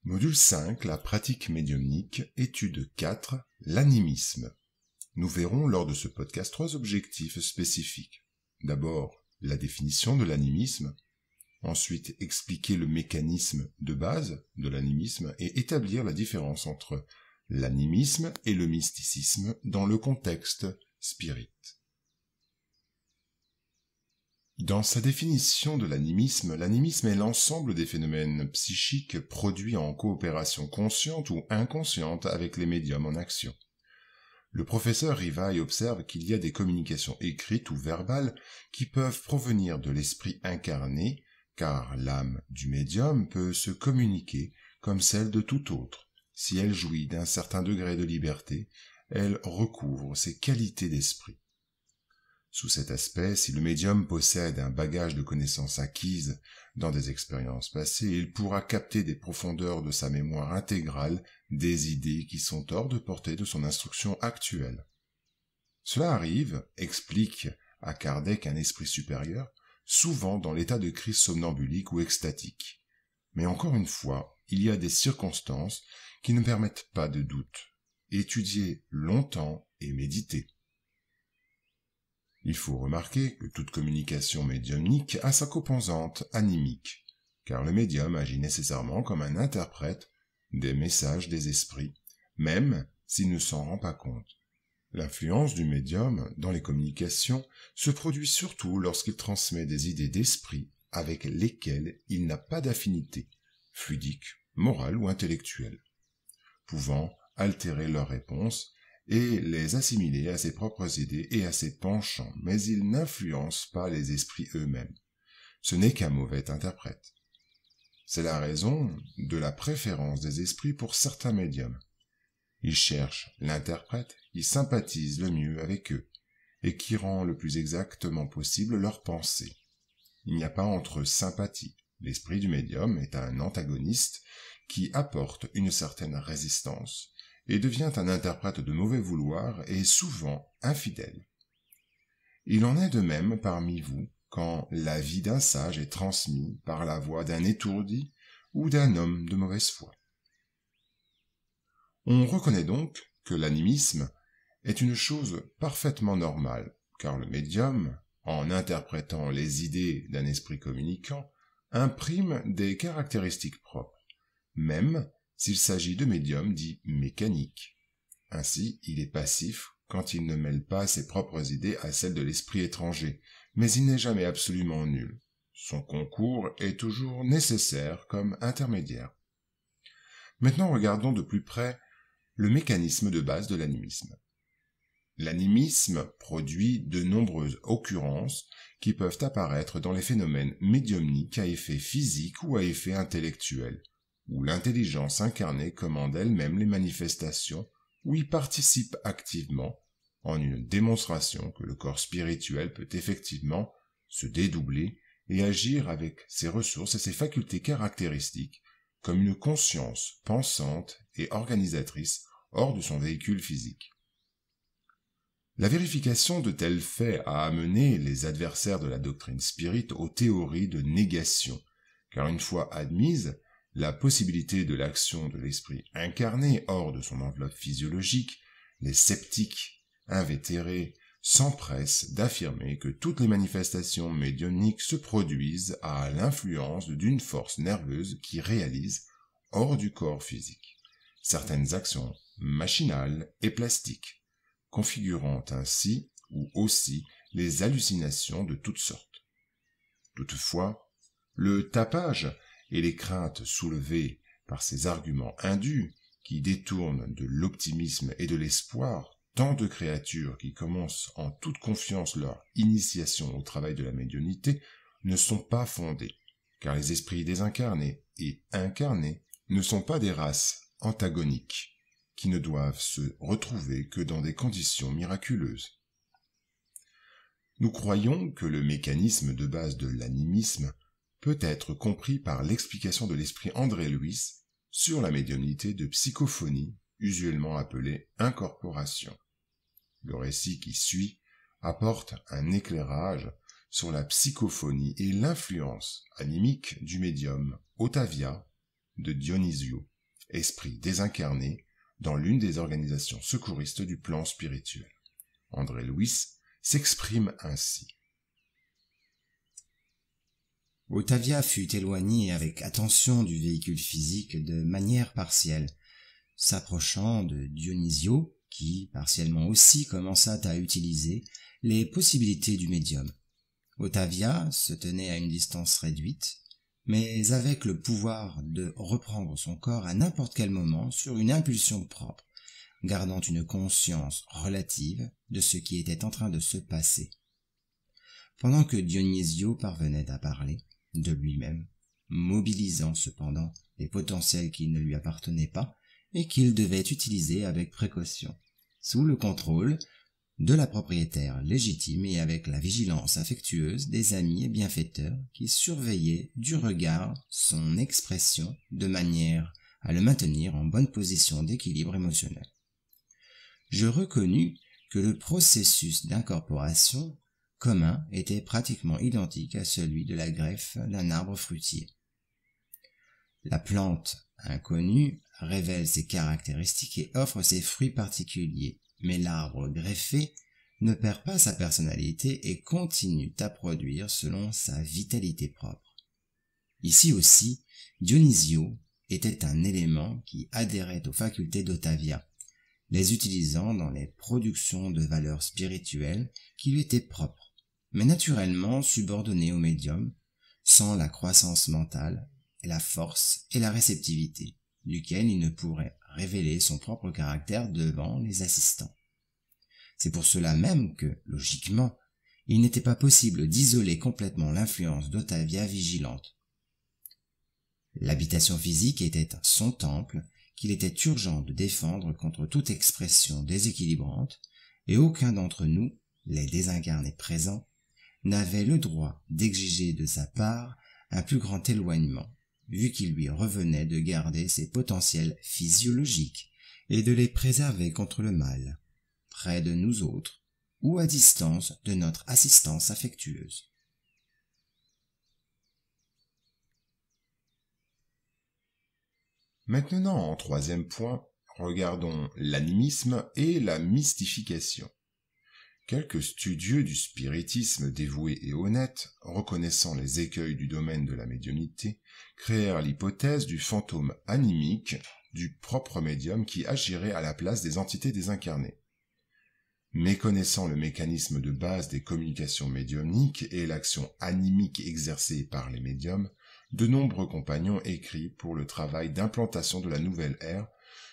Module 5, la pratique médiumnique, étude 4, l'animisme. Nous verrons lors de ce podcast 3 objectifs spécifiques. D'abord, la définition de l'animisme, ensuite expliquer le mécanisme de base de l'animisme et établir la différence entre l'animisme et le mysticisme dans le contexte spirit. Dans sa définition de l'animisme est l'ensemble des phénomènes psychiques produits en coopération consciente ou inconsciente avec les médiums en action. Le professeur Rivail observe qu'il y a des communications écrites ou verbales qui peuvent provenir de l'esprit incarné, car l'âme du médium peut se communiquer comme celle de tout autre. Si elle jouit d'un certain degré de liberté, elle recouvre ses qualités d'esprit. Sous cet aspect, si le médium possède un bagage de connaissances acquises dans des expériences passées, il pourra capter des profondeurs de sa mémoire intégrale des idées qui sont hors de portée de son instruction actuelle. Cela arrive, explique à Kardec un esprit supérieur, souvent dans l'état de crise somnambulique ou extatique. Mais encore une fois, il y a des circonstances qui ne permettent pas de doute. Étudier longtemps et méditer. Il faut remarquer que toute communication médiumnique a sa composante animique, car le médium agit nécessairement comme un interprète des messages des esprits, même s'il ne s'en rend pas compte. L'influence du médium dans les communications se produit surtout lorsqu'il transmet des idées d'esprit avec lesquelles il n'a pas d'affinité, fluidique, morale ou intellectuelle, pouvant altérer leurs réponses et les assimiler à ses propres idées et à ses penchants, mais il n'influence pas les esprits eux-mêmes. Ce n'est qu'un mauvais interprète. C'est la raison de la préférence des esprits pour certains médiums. Ils cherchent l'interprète qui sympathise le mieux avec eux et qui rend le plus exactement possible leurs pensées. Il n'y a pas entre eux sympathie. L'esprit du médium est un antagoniste qui apporte une certaine résistance et devient un interprète de mauvais vouloir et souvent infidèle. Il en est de même parmi vous quand l'avis d'un sage est transmis par la voix d'un étourdi ou d'un homme de mauvaise foi. On reconnaît donc que l'animisme est une chose parfaitement normale, car le médium, en interprétant les idées d'un esprit communicant, imprime des caractéristiques propres, même s'il s'agit de médiums dits mécaniques. Ainsi, il est passif quand il ne mêle pas ses propres idées à celles de l'esprit étranger, mais il n'est jamais absolument nul. Son concours est toujours nécessaire comme intermédiaire. Maintenant, regardons de plus près le mécanisme de base de l'animisme. L'animisme produit de nombreuses occurrences qui peuvent apparaître dans les phénomènes médiumniques à effet physique ou à effet intellectuel, où l'intelligence incarnée commande elle-même les manifestations, où y participe activement, en une démonstration que le corps spirituel peut effectivement se dédoubler et agir avec ses ressources et ses facultés caractéristiques, comme une conscience pensante et organisatrice hors de son véhicule physique. La vérification de tels faits a amené les adversaires de la doctrine spirit aux théories de négation, car une fois admise, la possibilité de l'action de l'esprit incarné hors de son enveloppe physiologique, les sceptiques invétérés s'empressent d'affirmer que toutes les manifestations médiumniques se produisent à l'influence d'une force nerveuse qui réalise, hors du corps physique, certaines actions machinales et plastiques, configurant ainsi ou aussi les hallucinations de toutes sortes. Toutefois, le tapage et les craintes soulevées par ces arguments indus qui détournent de l'optimisme et de l'espoir tant de créatures qui commencent en toute confiance leur initiation au travail de la médiumnité ne sont pas fondés, car les esprits désincarnés et incarnés ne sont pas des races antagoniques qui ne doivent se retrouver que dans des conditions miraculeuses. Nous croyons que le mécanisme de base de l'animisme peut être compris par l'explication de l'esprit André Louis sur la médiumnité de psychophonie, usuellement appelée incorporation. Le récit qui suit apporte un éclairage sur la psychophonie et l'influence animique du médium Ottavia de Dionisio, esprit désincarné, dans l'une des organisations secouristes du plan spirituel. André Louis s'exprime ainsi. Ottavia fut éloignée avec attention du véhicule physique de manière partielle, s'approchant de Dionisio, qui, partiellement aussi, commença à utiliser les possibilités du médium. Ottavia se tenait à une distance réduite, mais avec le pouvoir de reprendre son corps à n'importe quel moment sur une impulsion propre, gardant une conscience relative de ce qui était en train de se passer. Pendant que Dionisio parvenait à parler de lui-même, mobilisant cependant les potentiels qui ne lui appartenaient pas et qu'il devait utiliser avec précaution, sous le contrôle de la propriétaire légitime et avec la vigilance affectueuse des amis et bienfaiteurs qui surveillaient du regard son expression de manière à le maintenir en bonne position d'équilibre émotionnel. Je reconnus que le processus d'incorporation commun était pratiquement identique à celui de la greffe d'un arbre fruitier. La plante inconnue révèle ses caractéristiques et offre ses fruits particuliers, mais l'arbre greffé ne perd pas sa personnalité et continue à produire selon sa vitalité propre. Ici aussi, Dionisio était un élément qui adhérait aux facultés d'Ottavia, les utilisant dans les productions de valeurs spirituelles qui lui étaient propres, mais naturellement subordonnées au médium, sans la croissance mentale, et la force et la réceptivité, duquel il ne pourrait révéler son propre caractère devant les assistants. C'est pour cela même que, logiquement, il n'était pas possible d'isoler complètement l'influence d'Ottavia vigilante. L'habitation physique était son temple qu'il était urgent de défendre contre toute expression déséquilibrante, et aucun d'entre nous, les désincarnés présents, n'avait le droit d'exiger de sa part un plus grand éloignement, vu qu'il lui revenait de garder ses potentiels physiologiques et de les préserver contre le mal, près de nous autres, ou à distance de notre assistance affectueuse. Maintenant, en troisième point, regardons l'animisme et la mystification. Quelques studieux du spiritisme dévoués et honnêtes, reconnaissant les écueils du domaine de la médiumnité, créèrent l'hypothèse du fantôme animique du propre médium qui agirait à la place des entités désincarnées. Méconnaissant le mécanisme de base des communications médiumniques et l'action animique exercée par les médiums, de nombreux compagnons écrits pour le travail d'implantation de la nouvelle ère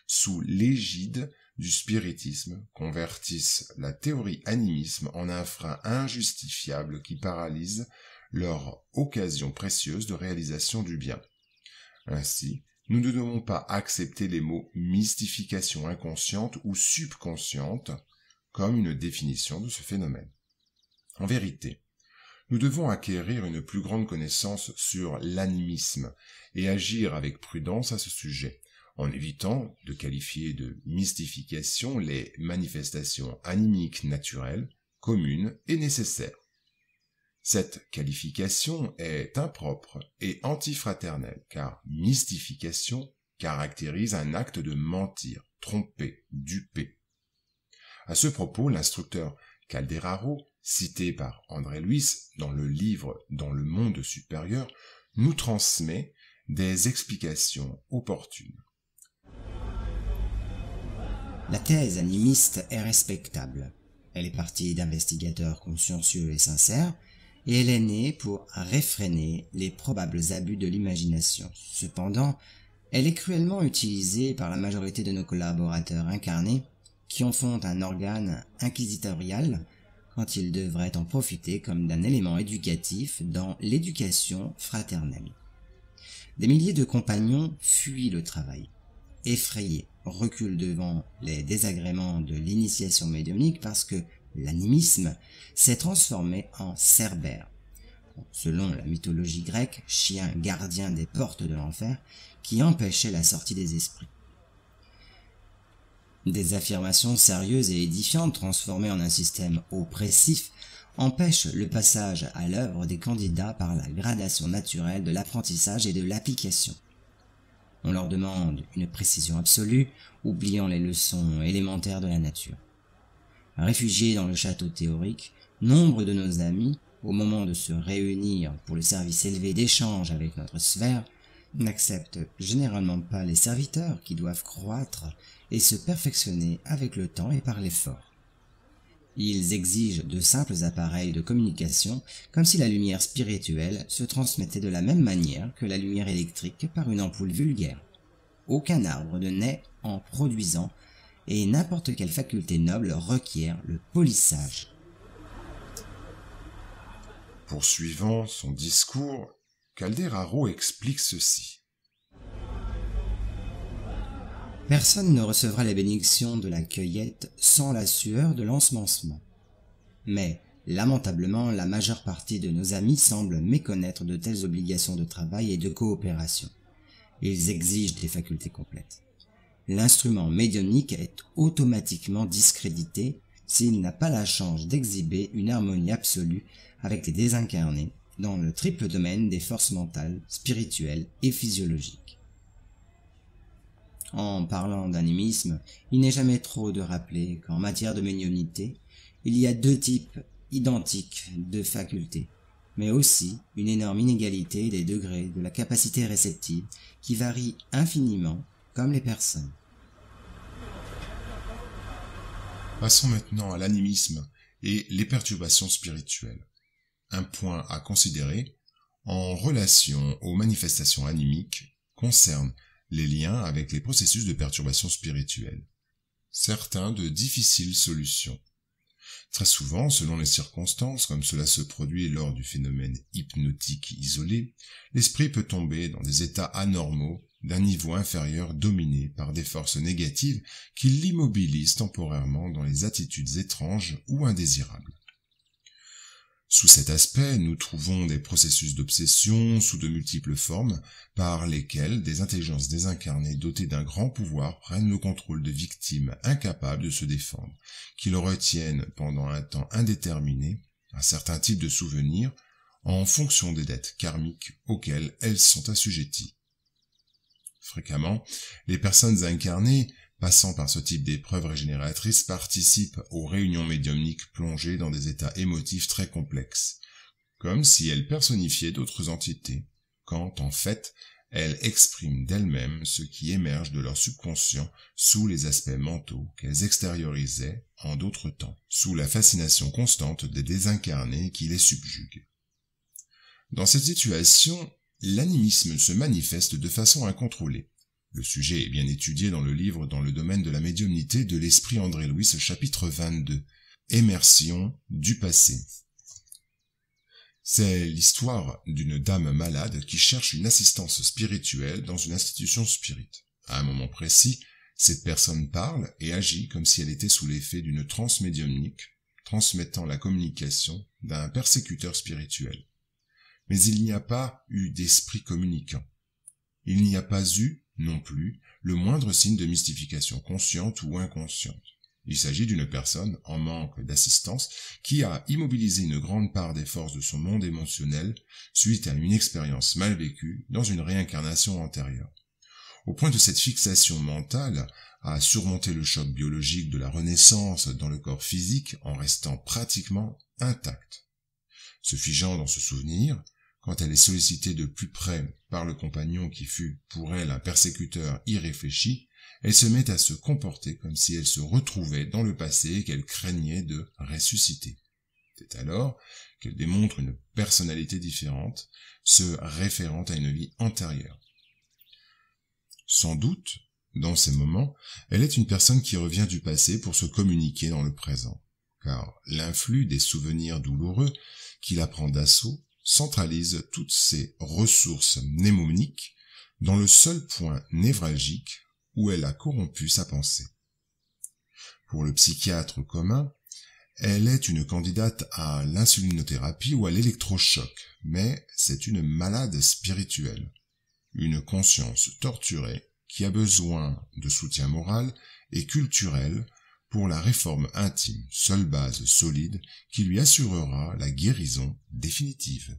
sous l'égide du spiritisme convertissent la théorie animisme en un frein injustifiable qui paralyse leur occasion précieuse de réalisation du bien. Ainsi, nous ne devons pas accepter les mots mystification inconsciente ou subconsciente comme une définition de ce phénomène. En vérité, nous devons acquérir une plus grande connaissance sur l'animisme et agir avec prudence à ce sujet, en évitant de qualifier de mystification les manifestations animiques naturelles, communes et nécessaires. Cette qualification est impropre et antifraternelle, car mystification caractérise un acte de mentir, tromper, duper. À ce propos, l'instructeur Calderaro, cité par André Louis dans le livre « Dans le monde supérieur », nous transmet des explications opportunes. La thèse animiste est respectable. Elle est partie d'investigateurs consciencieux et sincères, et elle est née pour réfréner les probables abus de l'imagination. Cependant, elle est cruellement utilisée par la majorité de nos collaborateurs incarnés qui en font un organe inquisitorial quand ils devraient en profiter comme d'un élément éducatif dans l'éducation fraternelle. Des milliers de compagnons fuient le travail, effrayés, reculent devant les désagréments de l'initiation médiumnique parce que l'animisme s'est transformé en Cerbère, selon la mythologie grecque, chien gardien des portes de l'enfer qui empêchait la sortie des esprits. Des affirmations sérieuses et édifiantes transformées en un système oppressif empêchent le passage à l'œuvre des candidats par la gradation naturelle de l'apprentissage et de l'application. On leur demande une précision absolue, oubliant les leçons élémentaires de la nature. Réfugiés dans le château théorique, nombre de nos amis, au moment de se réunir pour le service élevé d'échange avec notre sphère, n'acceptent généralement pas les serviteurs qui doivent croître et se perfectionner avec le temps et par l'effort. Ils exigent de simples appareils de communication, comme si la lumière spirituelle se transmettait de la même manière que la lumière électrique par une ampoule vulgaire. Aucun arbre ne naît en produisant, et n'importe quelle faculté noble requiert le polissage. Poursuivant son discours, Calderaro explique ceci. Personne ne recevra les bénédictions de la cueillette sans la sueur de l'ensemencement. Mais, lamentablement, la majeure partie de nos amis semblent méconnaître de telles obligations de travail et de coopération. Ils exigent des facultés complètes. L'instrument médiumnique est automatiquement discrédité s'il n'a pas la chance d'exhiber une harmonie absolue avec les désincarnés dans le triple domaine des forces mentales, spirituelles et physiologiques. En parlant d'animisme, il n'est jamais trop de rappeler qu'en matière de médiumnité, il y a deux types identiques de facultés, mais aussi une énorme inégalité des degrés de la capacité réceptive qui varie infiniment comme les personnes. Passons maintenant à l'animisme et les perturbations spirituelles. Un point à considérer en relation aux manifestations animiques concerne les liens avec les processus de perturbation spirituelle. Certains de difficiles solutions. Très souvent, selon les circonstances, comme cela se produit lors du phénomène hypnotique isolé, l'esprit peut tomber dans des états anormaux d'un niveau inférieur dominé par des forces négatives qui l'immobilisent temporairement dans les attitudes étranges ou indésirables. Sous cet aspect, nous trouvons des processus d'obsession sous de multiples formes par lesquelles des intelligences désincarnées dotées d'un grand pouvoir prennent le contrôle de victimes incapables de se défendre, qui leur retiennent pendant un temps indéterminé un certain type de souvenirs en fonction des dettes karmiques auxquelles elles sont assujetties. Fréquemment, les personnes incarnées passant par ce type d'épreuves régénératrices participent aux réunions médiumniques plongées dans des états émotifs très complexes, comme si elles personnifiaient d'autres entités, quand en fait elles expriment d'elles-mêmes ce qui émerge de leur subconscient sous les aspects mentaux qu'elles extériorisaient en d'autres temps, sous la fascination constante des désincarnés qui les subjuguent. Dans cette situation, l'animisme se manifeste de façon incontrôlée. Le sujet est bien étudié dans le livre dans le domaine de la médiumnité de l'esprit André Louis, chapitre 22, Émersion du passé. C'est l'histoire d'une dame malade qui cherche une assistance spirituelle dans une institution spirite. À un moment précis, cette personne parle et agit comme si elle était sous l'effet d'une transe médiumnique, transmettant la communication d'un persécuteur spirituel. Mais il n'y a pas eu d'esprit communicant. Il n'y a pas eu non plus le moindre signe de mystification consciente ou inconsciente. Il s'agit d'une personne en manque d'assistance qui a immobilisé une grande part des forces de son monde émotionnel suite à une expérience mal vécue dans une réincarnation antérieure. Au point de cette fixation mentale à surmonter le choc biologique de la renaissance dans le corps physique en restant pratiquement intacte. Se figeant dans ce souvenir, quand elle est sollicitée de plus près par le compagnon qui fut pour elle un persécuteur irréfléchi, elle se met à se comporter comme si elle se retrouvait dans le passé et qu'elle craignait de ressusciter. C'est alors qu'elle démontre une personnalité différente, se référant à une vie antérieure. Sans doute, dans ces moments, elle est une personne qui revient du passé pour se communiquer dans le présent, car l'influx des souvenirs douloureux qui la prend d'assaut centralise toutes ses ressources mnémoniques dans le seul point névralgique où elle a corrompu sa pensée. Pour le psychiatre commun, elle est une candidate à l'insulinothérapie ou à l'électrochoc, mais c'est une malade spirituelle, une conscience torturée qui a besoin de soutien moral et culturel pour la réforme intime, seule base solide qui lui assurera la guérison définitive.